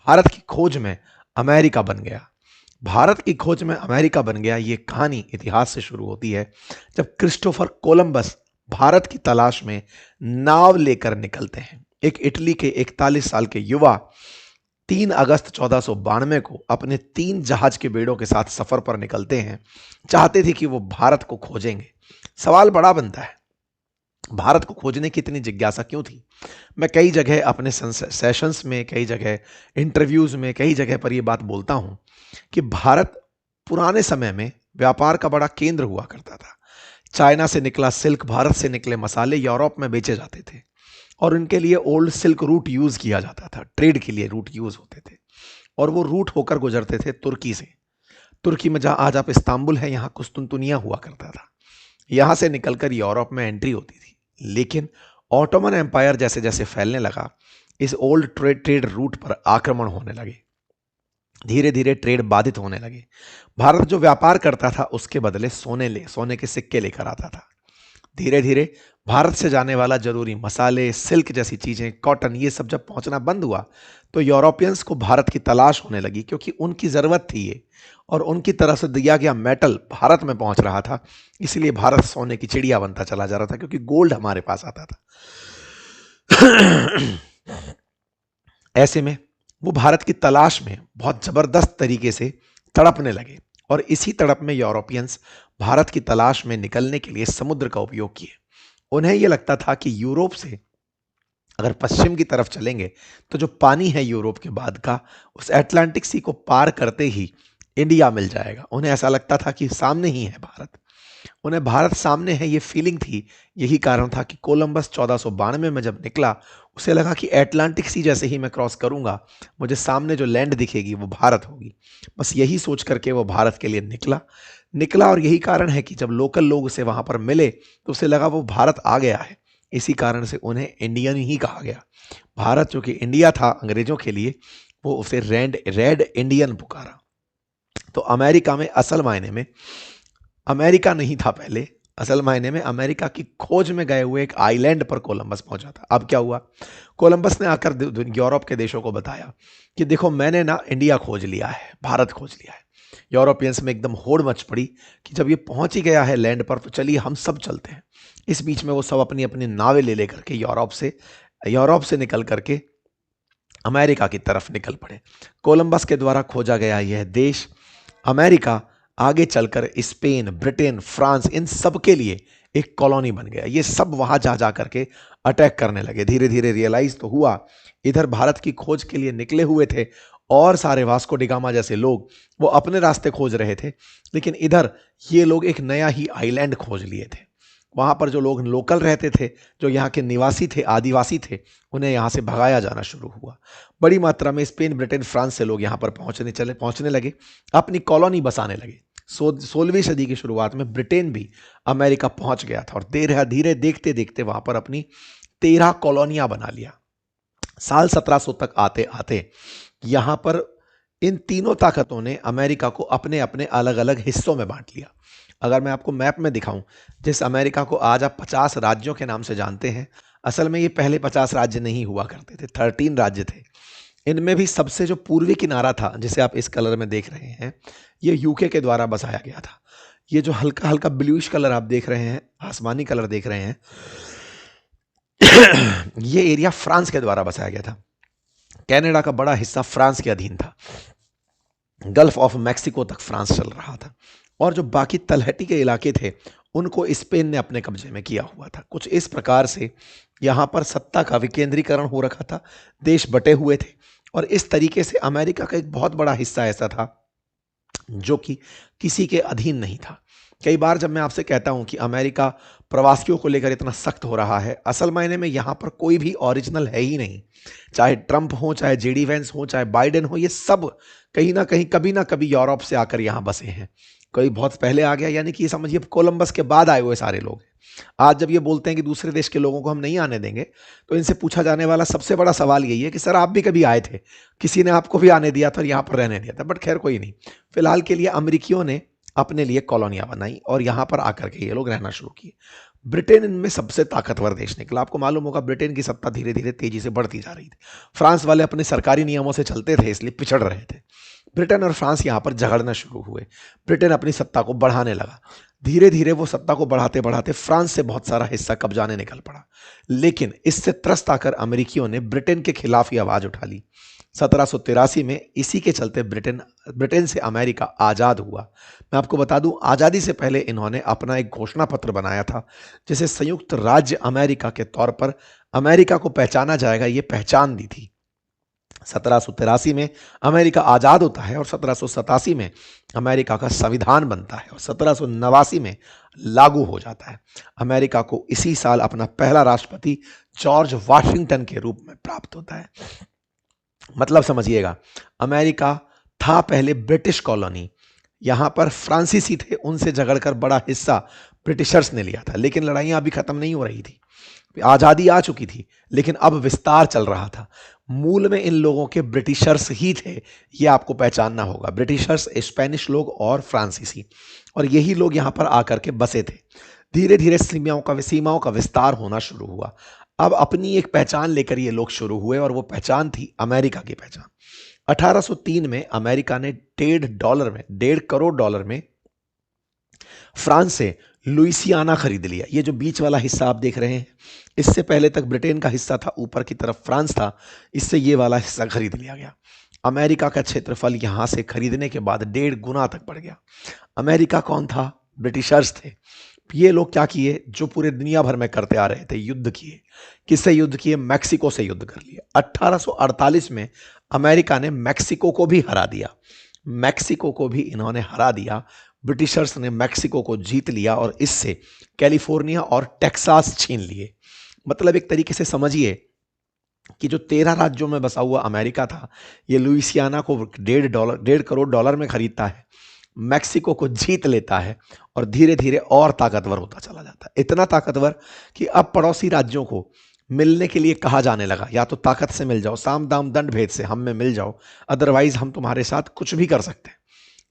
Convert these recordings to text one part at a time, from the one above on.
भारत की खोज में अमेरिका बन गया। भारत की खोज में अमेरिका बन गया, ये कहानी इतिहास से शुरू होती है जब क्रिस्टोफर कोलंबस भारत की तलाश में नाव लेकर निकलते हैं। एक इटली के 41 साल के युवा 3 अगस्त 1492 को अपने 3 जहाज के बेड़ों के साथ सफर पर निकलते हैं। चाहते थे कि वो भारत को खोजेंगे। सवाल बड़ा बनता है, भारत को खोजने की इतनी जिज्ञासा क्यों थी? मैं कई जगह अपने सेशंस में, कई जगह इंटरव्यूज में, कई जगह पर यह बात बोलता हूं कि भारत पुराने समय में व्यापार का बड़ा केंद्र हुआ करता था। चाइना से निकला सिल्क, भारत से निकले मसाले यूरोप में बेचे जाते थे और उनके लिए ओल्ड सिल्क रूट यूज किया जाता था। ट्रेड के लिए रूट यूज होते थे और वो रूट होकर गुजरते थे तुर्की से। तुर्की में जहां आज आप इस्तांबुल है, यहां कुस्तुनतुनिया हुआ करता था। यहां से निकलकर यूरोप में एंट्री होती थी। लेकिन ऑटोमन एम्पायर जैसे जैसे फैलने लगा, इस ओल्ड ट्रेड रूट पर आक्रमण होने लगे। धीरे धीरे ट्रेड बाधित होने लगे। भारत जो व्यापार करता था उसके बदले सोने के सिक्के लेकर आता था। धीरे धीरे भारत से जाने वाला जरूरी मसाले, सिल्क जैसी चीजें, कॉटन, ये सब जब पहुंचना बंद हुआ तो यूरोपियंस को भारत की तलाश होने लगी, क्योंकि उनकी जरूरत थी ये, और उनकी तरफ से दिया गया मेटल भारत में पहुंच रहा था। इसलिए भारत सोने की चिड़िया बनता चला जा रहा था, क्योंकि गोल्ड हमारे पास आता था। ऐसे में वो भारत की तलाश में बहुत जबरदस्त तरीके से तड़पने लगे और इसी तड़प में यूरोपियंस भारत की तलाश में निकलने के लिए समुद्र का उपयोग किए। उन्हें यह लगता था कि यूरोप से अगर पश्चिम की तरफ चलेंगे तो जो पानी है यूरोप के बाद का, उस अटलांटिक सी को पार करते ही इंडिया मिल जाएगा। उन्हें ऐसा लगता था कि सामने ही है भारत, उन्हें भारत सामने है, ये फीलिंग थी। यही कारण था कि कोलंबस 1492 में जब निकला, उसे लगा कि अटलांटिक सी जैसे ही मैं क्रॉस करूंगा, मुझे सामने जो लैंड दिखेगी वो भारत होगी। बस यही सोच करके वो भारत के लिए निकला और यही कारण है कि जब लोकल लोग उसे वहां पर मिले तो उसे लगा वो भारत आ गया है। इसी कारण से उन्हें इंडियन ही कहा गया। भारत जो कि इंडिया था अंग्रेजों के लिए, वो उसे रेड इंडियन पुकारा। तो अमेरिका में असल मायने में अमेरिका नहीं था पहले, असल मायने में अमेरिका की खोज में गए हुए एक आइलैंड पर कोलंबस पहुंचा था। अब क्या हुआ, कोलंबस ने आकर यूरोप के देशों को बताया कि देखो मैंने ना इंडिया खोज लिया है, भारत खोज लिया है। यूरोपियंस में एकदम होड़ मच पड़ी कि जब ये पहुंच ही गया है लैंड पर तो चलिए हम सब चलते हैं। इस बीच में वो सब अपनी अपनी नावें ले लेकर के यूरोप से निकल करके अमेरिका की तरफ निकल पड़े। कोलंबस के द्वारा खोजा गया यह देश अमेरिका आगे चलकर स्पेन, ब्रिटेन, फ्रांस, इन सब के लिए एक कॉलोनी बन गया। ये सब वहां जा जा करके अटैक करने लगे। धीरे धीरे रियलाइज तो हुआ, इधर भारत की खोज के लिए निकले हुए थे और सारे वास्को डिगामा जैसे लोग, वो अपने रास्ते खोज रहे थे, लेकिन इधर ये लोग एक नया ही आइलैंड खोज लिए थे। वहां पर जो लोग लोकल रहते थे, जो यहाँ के निवासी थे, आदिवासी थे, उन्हें यहाँ से भगाया जाना शुरू हुआ। बड़ी मात्रा में स्पेन, ब्रिटेन, फ्रांस से लोग यहाँ पर पहुंचने लगे, अपनी कॉलोनी बसाने लगे। 16वीं सदी की शुरुआत में ब्रिटेन भी अमेरिका पहुंच गया था और धीरे धीरे देखते देखते वहां पर अपनी 13 कॉलोनियां बना लिया। साल 1700 तक आते आते यहां पर इन तीनों ताकतों ने अमेरिका को अपने अपने अलग अलग हिस्सों में बांट लिया। अगर मैं आपको मैप में दिखाऊं, जिस अमेरिका को आज आप 50 राज्यों के नाम से जानते हैं, असल में ये पहले 50 राज्य नहीं हुआ करते थे, 13 राज्य थे। इनमें भी सबसे जो पूर्वी किनारा था, जिसे आप इस कलर में देख रहे हैं, ये यूके के द्वारा बसाया गया था। ये जो हल्का हल्का ब्लूइश कलर आप देख रहे हैं, आसमानी कलर देख रहे हैं, ये एरिया फ्रांस के द्वारा बसाया गया था। कनाडा का बड़ा हिस्सा फ्रांस के अधीन था। गल्फ ऑफ मैक्सिको तक फ्रांस चल रहा था और जो बाकी तलहटी के इलाके थे उनको स्पेन ने अपने कब्जे में किया हुआ था। कुछ इस प्रकार से यहां पर सत्ता का विकेंद्रीकरण हो रखा था, देश बटे हुए थे और इस तरीके से अमेरिका का एक बहुत बड़ा हिस्सा ऐसा था जो कि किसी के अधीन नहीं था। कई बार जब मैं आपसे कहता हूं कि अमेरिका प्रवासियों को लेकर इतना सख्त हो रहा है, असल मायने में यहां पर कोई भी ओरिजिनल है ही नहीं। चाहे ट्रंप हो, चाहे जेडी वेंस हो, चाहे बाइडेन हो, ये सब कहीं ना कभी यूरोप से आकर यहां बसे हैं। कोई बहुत पहले आ गया, यानी कि ये समझिए कोलंबस के बाद आए हुए सारे लोग। आज जब ये बोलते हैं कि दूसरे देश के लोगों को हम नहीं आने देंगे, तो इनसे पूछा जाने वाला सबसे बड़ा सवाल यही है कि सर आप भी कभी आए थे, किसी ने आपको भी आने दिया था और यहां पर रहने दिया था? बट खैर कोई नहीं। फिलहाल के लिए अमेरिकियों ने अपने लिए कॉलोनियां बनाई और यहां पर आकर के ये लोग रहना शुरू किए। ब्रिटेन इनमें सबसे ताकतवर देश निकला। आपको मालूम होगा ब्रिटेन की सत्ता धीरे धीरे तेजी से बढ़ती जा रही थी। फ्रांस वाले अपने सरकारी नियमों से चलते थे, इसलिए पिछड़ रहे थे। ब्रिटेन और फ्रांस यहां पर झगड़ना शुरू हुए। ब्रिटेन अपनी सत्ता को बढ़ाने लगा। धीरे धीरे वो सत्ता को बढ़ाते बढ़ाते फ्रांस से बहुत सारा हिस्सा कब्जाने निकल पड़ा। लेकिन इससे त्रस्त आकर अमेरिकियों ने ब्रिटेन के खिलाफ ही आवाज उठा ली। 1783 में इसी के चलते ब्रिटेन से अमेरिका आजाद हुआ। मैं आपको बता दूं, आजादी से पहले इन्होंने अपना एक घोषणा पत्र बनाया था, जिसे संयुक्त राज्य अमेरिका के तौर पर अमेरिका को पहचाना जाएगा, ये पहचान दी थी। 1783 में अमेरिका आजाद होता है और 1787 में अमेरिका का संविधान बनता है और 1789 में लागू हो जाता है। अमेरिका को इसी साल अपना पहला राष्ट्रपति जॉर्ज वाशिंगटन के रूप में प्राप्त होता है। मतलब समझिएगा, अमेरिका था पहले ब्रिटिश कॉलोनी। यहां पर फ्रांसीसी थे, उनसे झगड़कर बड़ा हिस्सा ब्रिटिशर्स ने लिया था। लेकिन लड़ाइयां अभी खत्म नहीं हो रही थी, आजादी आ चुकी थी, लेकिन अब विस्तार चल रहा था। मूल में इन लोगों के ब्रिटिशर्स ही थे, यह आपको पहचानना होगा। ब्रिटिशर्स, स्पेनिश लोग और फ्रांसीसी, और यही लोग यहां पर आकर के बसे थे। धीरे धीरे सीमाओं का विस्तार होना शुरू हुआ। अब अपनी एक पहचान लेकर ये लोग शुरू हुए, और वो पहचान थी अमेरिका की पहचान। 1803 में अमेरिका ने $1.5 करोड़ में फ्रांस से लुइसियाना खरीद लिया। ये जो बीच वाला हिस्सा आप देख रहे हैं, इससे पहले तक ब्रिटेन का हिस्सा था, ऊपर की तरफ फ्रांस था, इससे ये वाला हिस्सा खरीद लिया गया। अमेरिका का क्षेत्रफल यहां से खरीदने के बाद 1.5 गुना तक बढ़ गया। अमेरिका कौन था? ब्रिटिशर्स थे। ये लोग क्या किए, जो पूरे दुनिया भर में करते आ रहे थे, युद्ध किए। किससे युद्ध किए? मैक्सिको से युद्ध कर लिए। 1848 में अमेरिका ने मैक्सिको को भी हरा दिया। मैक्सिको को भी इन्होंने हरा दिया। ब्रिटिशर्स ने मैक्सिको को जीत लिया और इससे कैलिफोर्निया और टेक्सास छीन लिए। मतलब एक तरीके से समझिए कि जो 13 राज्यों में बसा हुआ अमेरिका था, ये लुइसियाना को $1.5 करोड़ में खरीदता है, मैक्सिको को जीत लेता है और धीरे धीरे और ताकतवर होता चला जाता है। इतना ताकतवर कि अब पड़ोसी राज्यों को मिलने के लिए कहा जाने लगा, या तो ताकत से मिल जाओ, साम दाम दंड भेद से हम में मिल जाओ, अदरवाइज हम तुम्हारे साथ कुछ भी कर सकते हैं।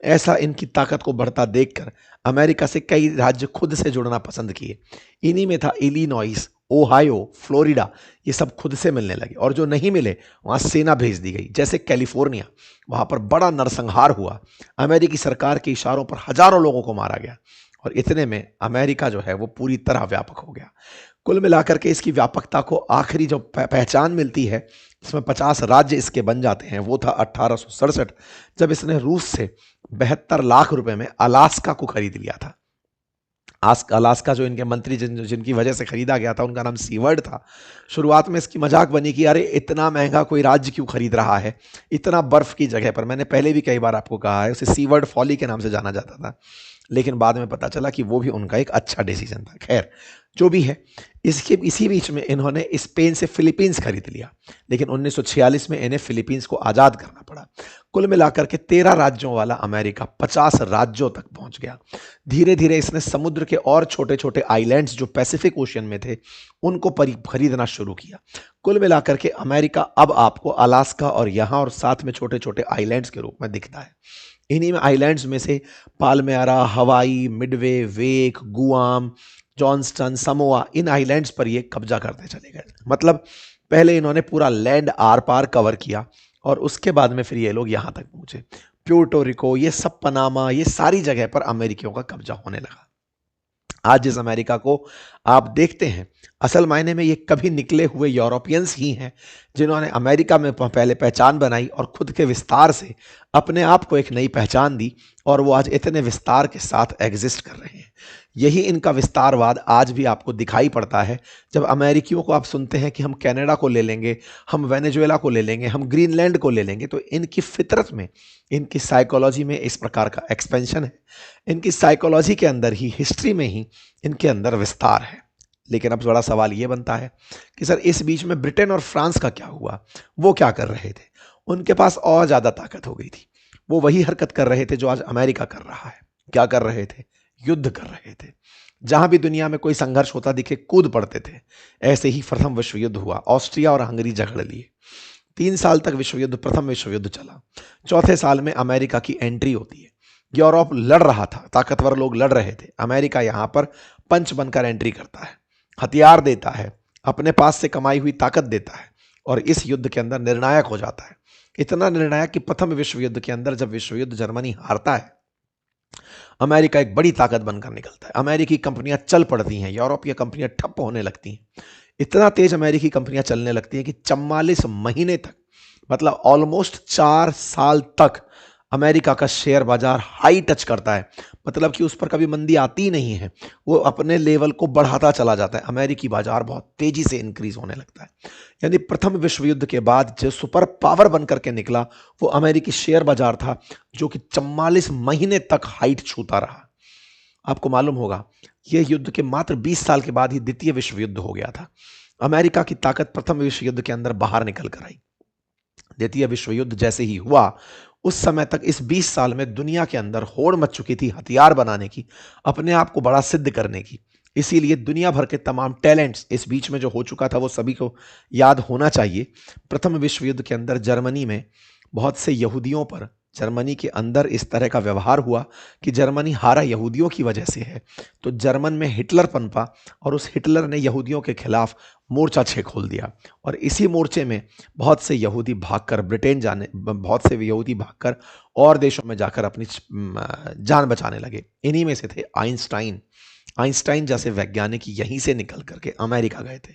ऐसा इनकी ताकत को बढ़ता देखकर अमेरिका से कई राज्य खुद से जुड़ना पसंद किए। इन्हीं में था इलिनॉइस, ओहायो, फ्लोरिडा, ये सब खुद से मिलने लगे, और जो नहीं मिले वहां सेना भेज दी गई। जैसे कैलिफोर्निया, वहां पर बड़ा नरसंहार हुआ। अमेरिकी सरकार के इशारों पर हजारों लोगों को मारा गया, और इतने में अमेरिका जो है वो पूरी तरह व्यापक हो गया। कुल मिलाकर के इसकी व्यापकता को आखिरी जो पहचान मिलती है, इसमें 50 राज्य इसके बन जाते हैं, वो था 1867, जब इसने रूस से 72 लाख रुपए में अलास्का को खरीद लिया था। अलास्का जो इनके मंत्री जिनकी वजह से खरीदा गया था, उनका नाम सीवर्ड था। शुरुआत में इसकी मजाक बनी कि अरे इतना महंगा कोई राज्य क्यों खरीद रहा है इतना बर्फ की जगह पर। मैंने पहले भी कई बार आपको कहा है, उसे सीवर्ड फॉली के नाम से जाना जाता था, लेकिन बाद में पता चला कि वो भी उनका एक अच्छा डिसीजन था। खैर, जो भी है, इसी बीच में इन्होंने स्पेन से फिलीपींस खरीद लिया, लेकिन 1946 में इन्हें फिलीपींस को आजाद करना पड़ा। कुल मिलाकर के 13 राज्यों वाला अमेरिका 50 राज्यों तक पहुंच गया। धीरे धीरे इसने समुद्र के और छोटे छोटे आइलैंड्स जो पैसिफिक ओशियन में थे, उनको खरीदना शुरू किया। कुल मिलाकर के अमेरिका अब आपको अलास्का और यहां और साथ में छोटे छोटे आइलैंड्स के रूप में दिखता है। इन्हीं में आइलैंड्स में से पाल्मेरा, हवाई, मिडवे, वेक, गुआम, जॉन्सटन, समोआ, इन आइलैंड्स पर ये कब्जा करते चले गए। मतलब पहले इन्होंने पूरा लैंड आर पार कवर किया, और उसके बाद में फिर ये लोग यहां तक पहुंचे। प्यूर्टो रिको, ये सब, पनामा, ये सारी जगह पर अमेरिकियों का कब्जा होने लगा। आज जिस अमेरिका को आप देखते हैं, असल मायने में ये कभी निकले हुए यूरोपियंस ही हैं, जिन्होंने अमेरिका में पहले पहचान बनाई और खुद के विस्तार से अपने आप को एक नई पहचान दी, और वो आज इतने विस्तार के साथ एग्जिस्ट कर रहे हैं। यही इनका विस्तारवाद आज भी आपको दिखाई पड़ता है। जब अमेरिकियों को आप सुनते हैं कि हम कनाडा को ले लेंगे, हम वेनेजुएला को ले लेंगे, हम ग्रीनलैंड को ले लेंगे, तो इनकी फितरत में, इनकी साइकोलॉजी में इस प्रकार का एक्सपेंशन है। इनकी साइकोलॉजी के अंदर ही, हिस्ट्री में ही इनके अंदर विस्तार है। लेकिन अब बड़ा सवाल ये बनता है कि सर इस बीच में ब्रिटेन और फ्रांस का क्या हुआ? वो क्या कर रहे थे? उनके पास और ज़्यादा ताकत हो गई थी। वो वही हरकत कर रहे थे जो आज अमेरिका कर रहा है। क्या कर रहे थे? युद्ध कर रहे थे। जहां भी दुनिया में कोई संघर्ष होता दिखे, कूद पड़ते थे। ऐसे ही प्रथम विश्व युद्ध हुआ। ऑस्ट्रिया और हंगरी झगड़ लिए। 3 साल तक प्रथम विश्व युद्ध चला। चौथे साल में अमेरिका की एंट्री होती है। यूरोप लड़ रहा था, ताकतवर लोग लड़ रहे थे। अमेरिका यहां पर पंच बनकर एंट्री करता है, हथियार देता है, अपने पास से कमाई हुई ताकत देता है और इस युद्ध के अंदर निर्णायक हो जाता है। इतना निर्णायक कि प्रथम विश्व युद्ध के अंदर जब विश्व युद्ध जर्मनी हारता है, अमेरिका एक बड़ी ताकत बनकर निकलता है। अमेरिकी कंपनियां चल पड़ती हैं, यूरोपीय कंपनियां ठप्प होने लगती हैं। इतना तेज अमेरिकी कंपनियां चलने लगती हैं कि 44 महीने तक, मतलब ऑलमोस्ट 4 साल तक अमेरिका का शेयर बाजार हाई टच करता है। मतलब कि उस पर कभी मंदी आती नहीं है, वो अपने लेवल को बढ़ाता चला जाता है। अमेरिकी बाजार बहुत तेजी से इंक्रीज होने लगता है। यानी प्रथम विश्व युद्ध के बाद जो सुपर पावर बनकर के निकला वो अमेरिकी शेयर बाजार था, जो कि 44 महीने तक हाइट छूता रहा। आपको मालूम होगा यह युद्ध के मात्र 20 साल के बाद ही द्वितीय विश्व युद्ध हो गया था। अमेरिका की ताकत प्रथम विश्व युद्ध के अंदर बाहर निकल कर आई। द्वितीय विश्व युद्ध जैसे ही हुआ, उस समय तक इस 20 साल में दुनिया के अंदर होड़ मच चुकी थी हथियार बनाने की, अपने आप को बड़ा सिद्ध करने की। इसीलिए दुनिया भर के तमाम टैलेंट्स इस बीच में जो हो चुका था वो सभी को याद होना चाहिए। प्रथम विश्व युद्ध के अंदर जर्मनी में बहुत से यहूदियों पर, जर्मनी के अंदर इस तरह का व्यवहार हुआ कि जर्मनी हारा यहूदियों की वजह से है, तो जर्मन में हिटलर पनपा और उस हिटलर ने यहूदियों के खिलाफ मोर्चा छे खोल दिया। और इसी मोर्चे में बहुत से यहूदी भागकर ब्रिटेन जाने, बहुत से यहूदी भागकर और देशों में जाकर अपनी जान बचाने लगे। इन्हीं में से थे आइंस्टाइन। आइंस्टाइन जैसे वैज्ञानिक यहीं से निकल करके अमेरिका गए थे,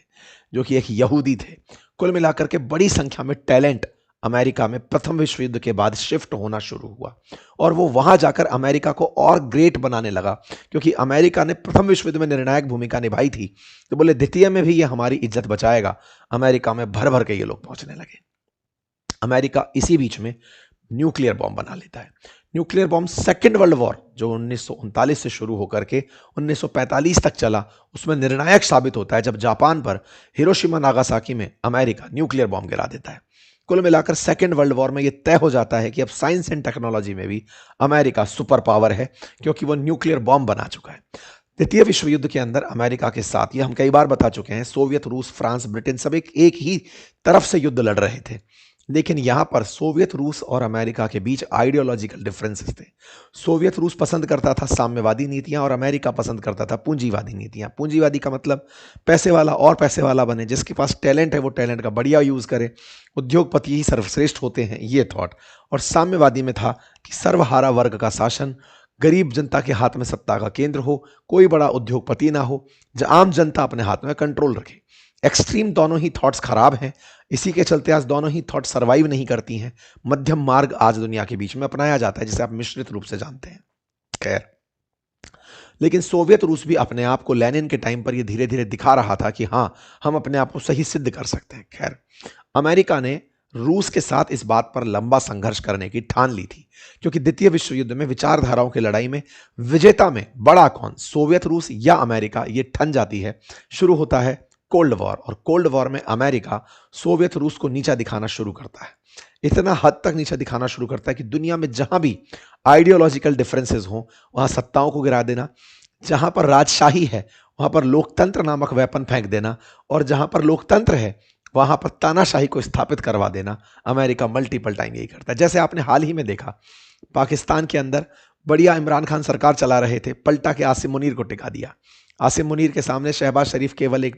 जो कि एक यहूदी थे। कुल मिलाकर के बड़ी संख्या में टैलेंट अमेरिका में प्रथम विश्व युद्ध के बाद शिफ्ट होना शुरू हुआ और वो वहां जाकर अमेरिका को और ग्रेट बनाने लगा, क्योंकि अमेरिका ने प्रथम विश्व युद्ध में निर्णायक भूमिका निभाई थी। तो बोले द्वितीय में भी ये हमारी इज्जत बचाएगा। अमेरिका में भर भर के ये लोग पहुंचने लगे। अमेरिका इसी बीच में न्यूक्लियर बॉम्ब बना लेता है। Nuclear bomb second world war जो 1939 से शुरू होकर के 1945 तक चला, उसमें निर्णायक साबित होता है जब जापान पर हिरोशिमा नागासाकी में अमेरिका न्यूक्लियर बॉम्ब गिरा देता है। कुल मिलाकर सेकेंड वर्ल्ड वॉर में यह तय हो जाता है कि अब साइंस एंड टेक्नोलॉजी में भी अमेरिका सुपर पावर है, क्योंकि वो न्यूक्लियर बॉम्ब बना चुका है। द्वितीय विश्व युद्ध के अंदर अमेरिका के साथ, ये हम कई बार बता चुके हैं, सोवियत, रूस, फ्रांस, ब्रिटेन सब एक ही तरफ से युद्ध लड़ रहे थे। लेकिन यहां पर सोवियत रूस और अमेरिका के बीच आइडियोलॉजिकल डिफरेंसेस थे। सोवियत रूस पसंद करता था साम्यवादी नीतियां और अमेरिका पसंद करता था पूंजीवादी नीतियां। पूंजीवादी का मतलब पैसे वाला और पैसे वाला बने, जिसके पास टैलेंट है वो टैलेंट का बढ़िया यूज करे, उद्योगपति ही सर्वश्रेष्ठ होते हैं, ये थॉट। और साम्यवादी में था कि सर्वहारा वर्ग का शासन, गरीब जनता के हाथ में सत्ता का केंद्र हो, कोई बड़ा उद्योगपति ना हो, आम जनता अपने हाथ में कंट्रोल रखे। एक्सट्रीम दोनों ही थॉट्स खराब हैं, इसी के चलते आज दोनों ही थॉट सर्वाइव नहीं करती हैं। मध्यम मार्ग आज दुनिया के बीच में अपनाया जाता है, जिसे आप मिश्रित रूप से जानते हैं। खैर, लेकिन सोवियत रूस भी अपने आप को लेनिन के टाइम पर यह धीरे धीरे दिखा रहा था कि हाँ, हम अपने आप को सही सिद्ध कर सकते हैं। खैर, अमेरिका ने रूस के साथ इस बात पर लंबा संघर्ष करने की ठान ली थी, क्योंकि द्वितीय विश्व युद्ध में विचारधाराओं की लड़ाई में विजेता में बड़ा कौन, सोवियत रूस या अमेरिका, ये ठन जाती है। शुरू होता है कोल्ड वॉर, और कोल्ड वॉर में अमेरिका सोवियत रूस को नीचा दिखाना शुरू करता है। इतना हद तक नीचा दिखाना शुरू करता है कि दुनिया में जहां भी आइडियोलॉजिकल डिफरेंसेस हो वहां सत्ताओं को गिरा देना, जहां पर राजशाही है वहां पर लोकतंत्र नामक वेपन फेंक देना, और जहां पर लोकतंत्र है वहां पर तानाशाही को स्थापित करवा देना। अमेरिका मल्टीपल टाइम यही करता है। जैसे आपने हाल ही में देखा, पाकिस्तान के अंदर बढ़िया इमरान खान सरकार चला रहे थे, पलटा के आसिम मुनीर को टिका दिया। आसिम मुनीर के सामने शहबाज शरीफ केवल एक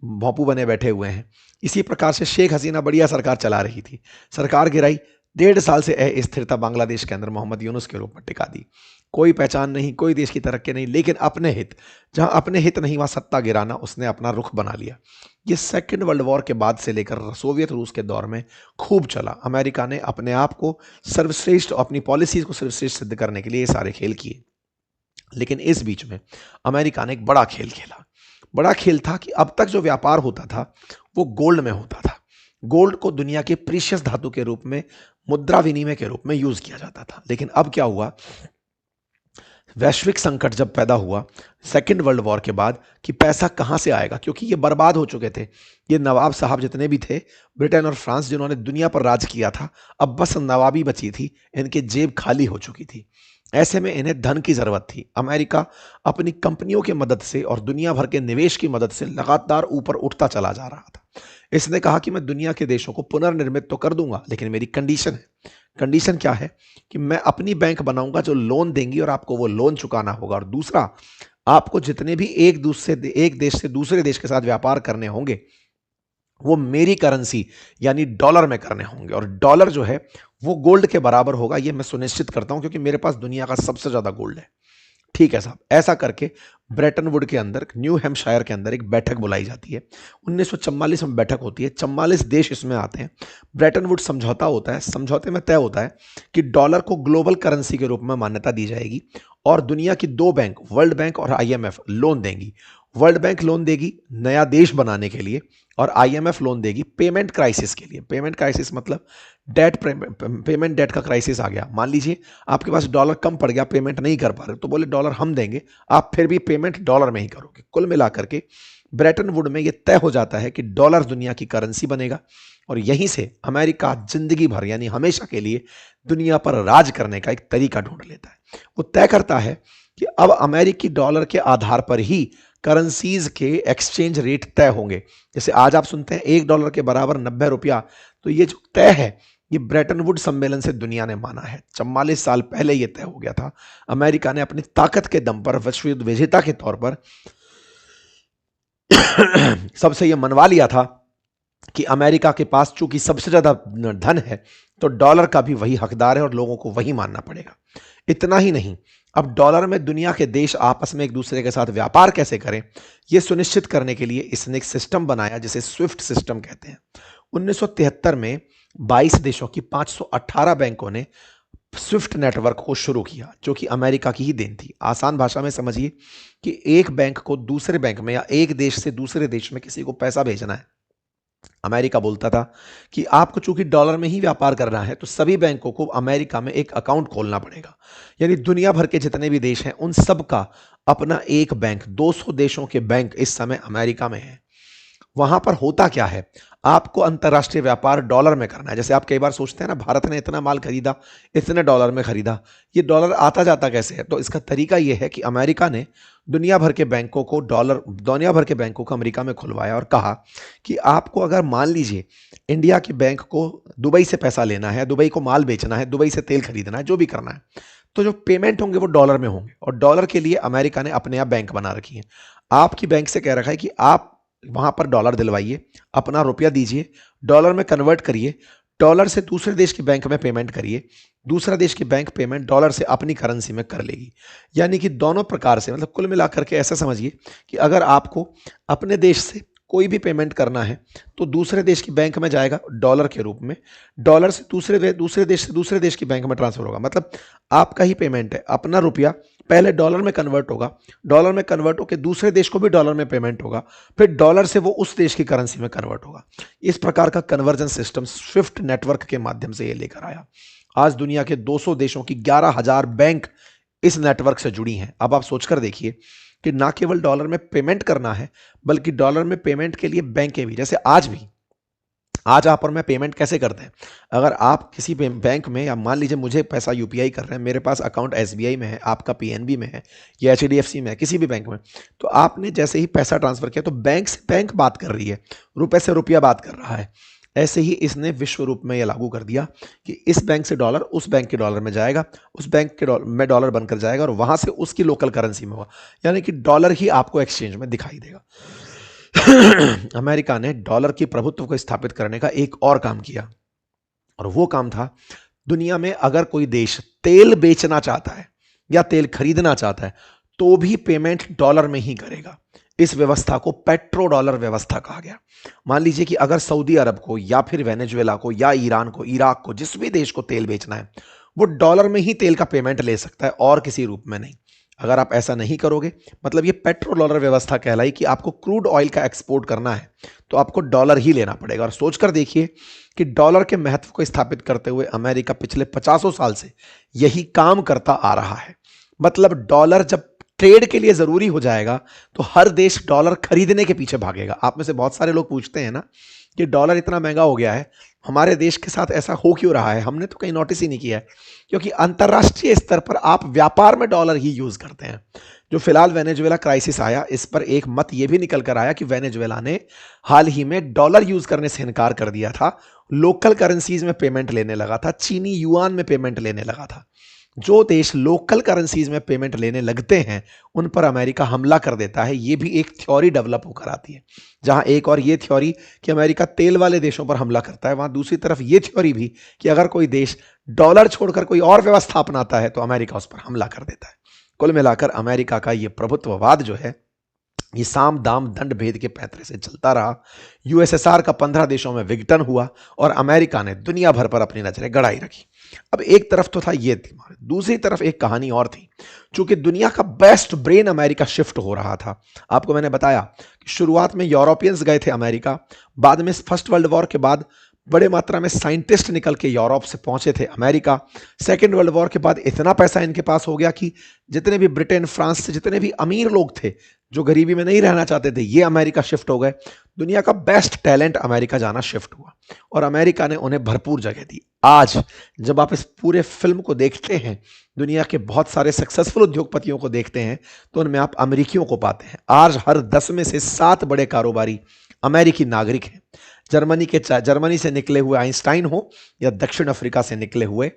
भोंपू बने बैठे हुए हैं। इसी प्रकार से शेख हसीना बढ़िया सरकार चला रही थी, सरकार गिराई, 1.5 साल से अस्थिरता बांग्लादेश के अंदर मोहम्मद यूनुस के रूप में टिका दी। कोई पहचान नहीं, कोई देश की तरक्की नहीं, लेकिन अपने हित, जहां अपने हित नहीं वहां सत्ता गिराना उसने अपना रुख बना लिया। ये सेकेंड वर्ल्ड वॉर के बाद से लेकर सोवियत रूस के दौर में खूब चला। अमेरिका ने अपने आप को सर्वश्रेष्ठ, अपनी पॉलिसीज को सर्वश्रेष्ठ सिद्ध करने के लिए ये सारे खेल किए। लेकिन इस बीच में अमेरिका ने एक बड़ा खेल खेला। बड़ा खेल था कि अब तक जो व्यापार होता था वो गोल्ड में होता था। गोल्ड को दुनिया के प्रीशियस धातु के रूप में, मुद्रा विनिमय के रूप में यूज किया जाता था। लेकिन अब क्या हुआ, वैश्विक संकट जब पैदा हुआ सेकेंड वर्ल्ड वॉर के बाद, कि पैसा कहां से आएगा, क्योंकि ये बर्बाद हो चुके थे। ये नवाब साहब जितने भी थे, ब्रिटेन और फ्रांस, जिन्होंने दुनिया पर राज किया था, अब बस नवाबी बची थी, इनकी जेब खाली हो चुकी थी। ऐसे में इन्हें धन की जरूरत थी। अमेरिका अपनी कंपनियों की मदद से और दुनिया भर के निवेश की मदद से लगातार ऊपर उठता चला जा रहा था। इसने कहा कि मैं दुनिया के देशों को पुनर्निर्मित तो कर दूंगा, लेकिन मेरी कंडीशन है। कंडीशन क्या है कि मैं अपनी बैंक बनाऊंगा जो लोन देंगी और आपको वो लोन चुकाना होगा, और दूसरा, आपको जितने भी एक देश से दूसरे देश के साथ व्यापार करने होंगे वो मेरी करेंसी यानी डॉलर में करने होंगे, और डॉलर जो है वो गोल्ड के बराबर होगा, ये मैं सुनिश्चित करता हूं क्योंकि मेरे पास दुनिया का सबसे ज्यादा गोल्ड है। ठीक है साहब, ऐसा करके ब्रेटन वुड के अंदर, न्यू हैम्पशायर के अंदर एक बैठक बुलाई जाती है। 1944 में बैठक होती है, 44 देश इसमें आते हैं। ब्रेटन वुड समझौता होता है, समझौते में तय होता है कि डॉलर को ग्लोबल करेंसी के रूप में मान्यता दी जाएगी और दुनिया की दो बैंक, वर्ल्ड बैंक और आईएमएफ, लोन देंगी। वर्ल्ड बैंक लोन देगी नया देश बनाने के लिए और आईएमएफ लोन देगी पेमेंट क्राइसिस के लिए। पेमेंट क्राइसिस मतलब पेमेंट डेट का क्राइसिस आ गया। मान लीजिए आपके पास डॉलर कम पड़ गया, पेमेंट नहीं कर पा रहे, तो बोले डॉलर हम देंगे, आप फिर भी पेमेंट डॉलर में ही करोगे। कुल मिलाकर के ब्रेटन वुड में यह तय हो जाता है कि डॉलर दुनिया की करेंसी बनेगा और यहीं से अमेरिका जिंदगी भर यानी हमेशा के लिए दुनिया पर राज करने का एक तरीका ढूंढ लेता है। वो तय करता है कि अब अमेरिकी डॉलर के आधार पर ही करेंसीज के एक्सचेंज रेट तय होंगे। जैसे आज आप सुनते हैं $1 के बराबर 90 रुपया, तो ये जो तय है ये ब्रेटन वुड सम्मेलन से दुनिया ने माना है। 44 साल पहले ये तय हो गया था। अमेरिका ने अपनी ताकत के दम पर, विश्व युद्ध विजेता के तौर पर सबसे ये मनवा लिया था कि अमेरिका के पास चूंकि सबसे ज्यादा धन है तो डॉलर का भी वही हकदार है और लोगों को वही मानना पड़ेगा। इतना ही नहीं, अब डॉलर में दुनिया के देश आपस में एक दूसरे के साथ व्यापार कैसे करें यह सुनिश्चित करने के लिए इसने एक सिस्टम बनाया जिसे स्विफ्ट सिस्टम कहते हैं। 1973 में 22 देशों की 518 बैंकों ने स्विफ्ट नेटवर्क को शुरू किया, जो कि अमेरिका की ही देन थी। आसान भाषा में समझिए कि एक बैंक को दूसरे बैंक में या एक देश से दूसरे देश में किसी को पैसा भेजना है, अमेरिका बोलता था कि आपको चूंकि डॉलर में ही व्यापार करना है तो सभी बैंकों को अमेरिका में एक अकाउंट खोलना पड़ेगा। यानी दुनिया भर के जितने भी देश हैं उन सब का अपना एक बैंक, 200 देशों के बैंक इस समय अमेरिका में है। वहां पर होता क्या है, आपको अंतरराष्ट्रीय व्यापार डॉलर में करना है। जैसे आप कई बार सोचते हैं ना, भारत ने इतना माल खरीदा, इतने डॉलर में खरीदा, ये डॉलर आता जाता कैसे है? तो इसका तरीका यह है कि अमेरिका ने दुनिया भर के बैंकों को अमेरिका में खुलवाया और कहा कि आपको अगर मान लीजिए इंडिया के बैंक को दुबई से पैसा लेना है, दुबई को माल बेचना है, दुबई से तेल खरीदना है, जो भी करना है, तो जो पेमेंट होंगे वो डॉलर में होंगे और डॉलर के लिए अमेरिका ने अपने आप बैंक बना रखी है। आपकी बैंक से कह रखा है कि आप वहां पर डॉलर दिलवाइए, अपना रुपया दीजिए, डॉलर में कन्वर्ट करिए, डॉलर से दूसरे देश के बैंक में पेमेंट करिए, दूसरा देश की बैंक पेमेंट डॉलर से अपनी करेंसी में कर लेगी। यानी कि दोनों प्रकार से, मतलब कुल मिलाकर के ऐसा समझिए कि अगर आपको अपने देश से कोई भी पेमेंट करना है तो दूसरे देश की बैंक में जाएगा डॉलर के रूप में, डॉलर से दूसरे देश की बैंक में ट्रांसफर होगा। मतलब आपका ही पेमेंट है, अपना रुपया पहले डॉलर में कन्वर्ट होगा, डॉलर में कन्वर्ट होकर दूसरे देश को भी डॉलर में पेमेंट होगा, फिर डॉलर से वो उस देश की करेंसी में कन्वर्ट होगा। इस प्रकार का कन्वर्जन सिस्टम स्विफ्ट नेटवर्क के माध्यम से ये लेकर आया। आज दुनिया के 200 देशों की 11,000 बैंक इस नेटवर्क से जुड़ी हैं। अब आप सोचकर देखिए कि ना केवल डॉलर में पेमेंट करना है बल्कि डॉलर में पेमेंट के लिए बैंकें भी, जैसे आज आप और मैं पेमेंट कैसे करते हैं, अगर आप किसी बैंक में, या मान लीजिए मुझे पैसा यूपीआई कर रहे हैं, मेरे पास अकाउंट एसबीआई में है, आपका पीएनबी में है या एचडीएफसी में है, किसी भी बैंक में, तो आपने जैसे ही पैसा ट्रांसफर किया तो बैंक से बैंक बात कर रही है, रुपए से रुपया बात कर रहा है। ऐसे ही इसने विश्व रूप में यह लागू कर दिया कि इस बैंक से डॉलर उस बैंक के डॉलर में जाएगा, उस बैंक के में डॉलर बनकर जाएगा और वहां से उसकी लोकल करेंसी में होगा, यानी कि डॉलर ही आपको एक्सचेंज में दिखाई देगा। अमेरिका ने डॉलर की प्रभुत्व को स्थापित करने का एक और काम किया और वो काम था, दुनिया में अगर कोई देश तेल बेचना चाहता है या तेल खरीदना चाहता है तो भी पेमेंट डॉलर में ही करेगा। इस व्यवस्था को पेट्रो डॉलर व्यवस्था कहा गया। मान लीजिए कि अगर सऊदी अरब को या फिर वेनेजुएला को या ईरान को, इराक को, जिस भी देश को तेल बेचना है वो डॉलर में ही तेल का पेमेंट ले सकता है और किसी रूप में नहीं। अगर आप ऐसा नहीं करोगे, मतलब ये पेट्रो डॉलर व्यवस्था कहलाई कि आपको क्रूड ऑयल का एक्सपोर्ट करना है तो आपको डॉलर ही लेना पड़ेगा। और सोचकर देखिए कि डॉलर के महत्व को स्थापित करते हुए अमेरिका पिछले 50 साल से यही काम करता आ रहा है। मतलब डॉलर जब ट्रेड के लिए जरूरी हो जाएगा तो हर देश डॉलर खरीदने के पीछे भागेगा। आप में से बहुत सारे लोग पूछते हैं ना कि डॉलर इतना महंगा हो गया है, हमारे देश के साथ ऐसा हो क्यों रहा है? हमने तो कहीं नोटिस ही नहीं किया है, क्योंकि अंतरराष्ट्रीय स्तर पर आप व्यापार में डॉलर ही यूज करते हैं। जो फिलहाल वेनेजुएला क्राइसिस आया, इस पर एक मत यह भी निकल कर आया कि वेनेजुएला ने हाल ही में डॉलर यूज करने से इनकार कर दिया था, लोकल करेंसीज में पेमेंट लेने लगा था, चीनी युआन में पेमेंट लेने लगा था। जो देश लोकल करेंसीज में पेमेंट लेने लगते हैं उन पर अमेरिका हमला कर देता है। ये भी एक थ्योरी डेवलप होकर आती है, जहां एक और ये थ्योरी कि अमेरिका तेल वाले देशों पर हमला करता है, वहां दूसरी तरफ ये थ्योरी भी कि अगर कोई देश डॉलर छोड़कर कोई और व्यवस्था अपनाता है तो अमेरिका उस पर हमला कर देता है। कुल मिलाकर अमेरिका का ये प्रभुत्ववाद जो है, ये साम दाम दंड भेद के पैंतरे से चलता रहा। यूएसएसआर का 15 देशों में विघटन हुआ और अमेरिका ने दुनिया भर पर अपनी नजरें गड़ाई रखी। अब एक तरफ तो था ये थी, दूसरी तरफ एक कहानी और थी। चूंकि दुनिया का बेस्ट ब्रेन अमेरिका शिफ्ट हो रहा था। आपको मैंने बताया कि शुरुआत में यूरोपियंस गए थे अमेरिका, बाद में फर्स्ट वर्ल्ड वॉर के बाद बड़े मात्रा में साइंटिस्ट निकल के यूरोप से पहुंचे थे अमेरिका। सेकेंड वर्ल्ड वॉर के बाद इतना पैसा इनके पास हो गया कि जितने भी ब्रिटेन फ्रांस से जितने भी अमीर लोग थे जो गरीबी में नहीं रहना चाहते थे, ये अमेरिका शिफ्ट हो गए। दुनिया का बेस्ट टैलेंट अमेरिका जाना शिफ्ट हुआ और अमेरिका ने उन्हें भरपूर जगह दी। आज जब आप इस पूरे फिल्म को देखते हैं, दुनिया के बहुत सारे सक्सेसफुल उद्योगपतियों को देखते हैं, तो उनमें आप अमेरिकियों को पाते हैं। आज हर 10 में से 7 बड़े कारोबारी अमेरिकी नागरिक हैं। जर्मनी से निकले हुए आइंस्टाइन हो या दक्षिण अफ्रीका से निकले हुए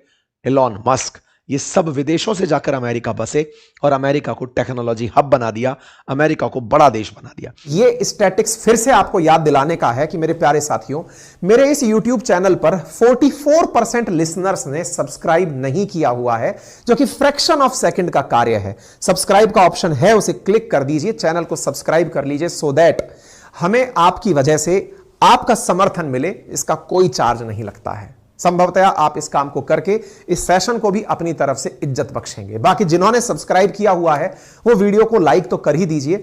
एलॉन मस्क, ये सब विदेशों से जाकर अमेरिका बसे और अमेरिका को टेक्नोलॉजी हब बना दिया, अमेरिका को बड़ा देश बना दिया। ये स्टैटिक्स फिर से आपको याद दिलाने का है कि मेरे प्यारे साथियों, मेरे इस YouTube चैनल पर 44% लिसनर्स ने सब्सक्राइब नहीं किया हुआ है, जो कि फ्रैक्शन ऑफ सेकंड का कार्य है। सब्सक्राइब का ऑप्शन है, उसे क्लिक कर दीजिए, चैनल को सब्सक्राइब कर लीजिए, सो दैट हमें आपकी वजह से आपका समर्थन मिले। इसका कोई चार्ज नहीं लगता है। संभवतः आप इस काम को करके इस सेशन को भी अपनी तरफ से इज्जत बख्शेंगे। बाकी जिन्होंने सब्सक्राइब किया हुआ है वो वीडियो को लाइक तो कर ही दीजिए।